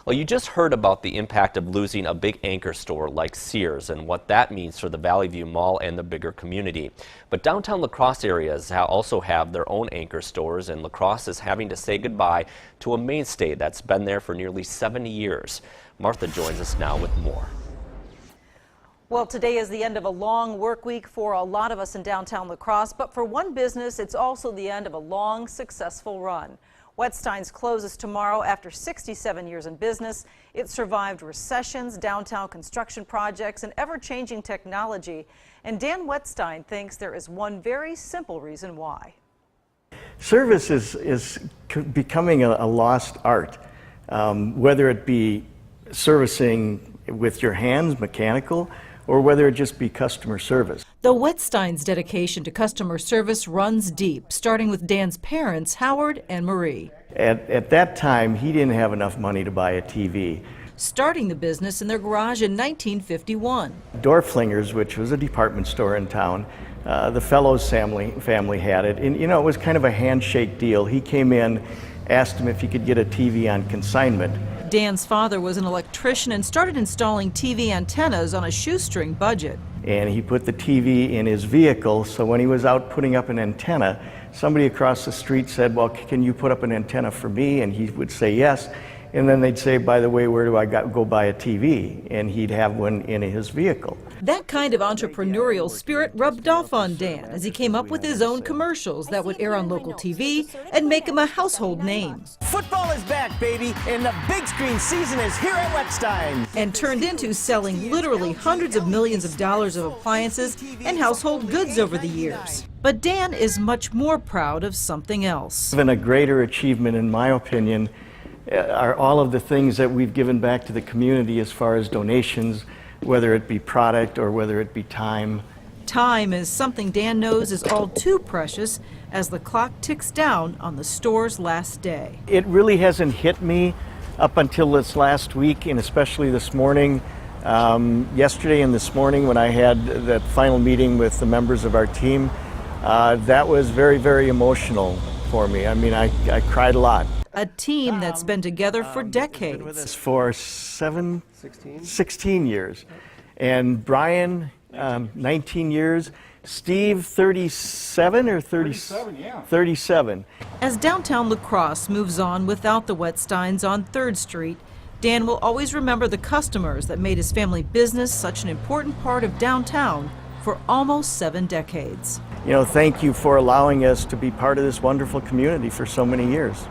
Well, you just heard about the impact of losing a big anchor store like Sears and what that means for the Valley View Mall and the bigger community. But downtown La Crosse areas also have their own anchor stores, and La Crosse is having to say goodbye to a mainstay that's been there for nearly 70 years. Martha joins us now with more. Well, today is the end of a long work week for a lot of us in downtown La Crosse, but for one business, it's also the end of a long, successful run. Wettstein's closes tomorrow after 67 years in business. It survived recessions, downtown construction projects, and ever-changing technology. And Dan Wettstein thinks there is one very simple reason why. Service is becoming a lost art, whether it be servicing with your hands, mechanical, or whether it just be customer service. The Wettstein's dedication to customer service runs deep, starting with Dan's parents, Howard and Marie. At that time, he didn't have enough money to buy a TV. Starting the business in their garage in 1951. Dorflinger's, which was a department store in town, the Fellows family had it, and you know, it was kind of a handshake deal. He came in, asked him if he could get a TV on consignment. Dan's father was an electrician and started installing TV antennas on a shoestring budget. And he put the TV in his vehicle, so when he was out putting up an antenna, somebody across the street said, well, can you put up an antenna for me? And he would say yes. And then they'd say, by the way, where do I go buy a TV? And he'd have one in his vehicle. That kind of entrepreneurial spirit rubbed off on Dan as he came up with his own commercials that would air on local TV and make him a household name. Football is back, baby, and the big screen season is here at Wettstein. And turned into selling literally hundreds of millions of dollars of appliances and household goods over the years. But Dan is much more proud of something else. Even a greater achievement, in my opinion, are all of the things that we've given back to the community as far as donations, whether it be product or whether it be time. Time is something Dan knows is all too precious as the clock ticks down on the store's last day. It really hasn't hit me up until this last week, and especially this morning. Yesterday and this morning when I had that final meeting with the members of our team, that was very, very emotional for me. I mean, I cried a lot. A team that's been together for decades. For 16 years. And Brian, 19 years. Steve, 37 or 30? 37, yeah. 37. As downtown La Crosse moves on without the Wettsteins on 3rd Street, Dan will always remember the customers that made his family business such an important part of downtown for almost 7 decades. You know, thank you for allowing us to be part of this wonderful community for so many years.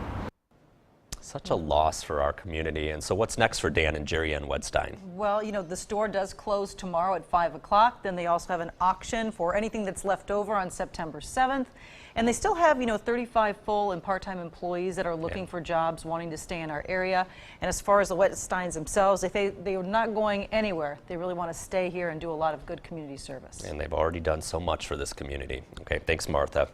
Such a loss for our community. And so what's next for Dan and Jerry Ann Wettstein? Well, you know, the store does close tomorrow at 5 o'clock. Then they also have an auction for anything that's left over on September 7th. And they still have, 35 full and part-time employees that are looking for jobs, wanting to stay in our area. And as far as the Wettsteins themselves, they are not going anywhere. They really want to stay here and do a lot of good community service. And they've already done so much for this community. Okay, thanks, Martha.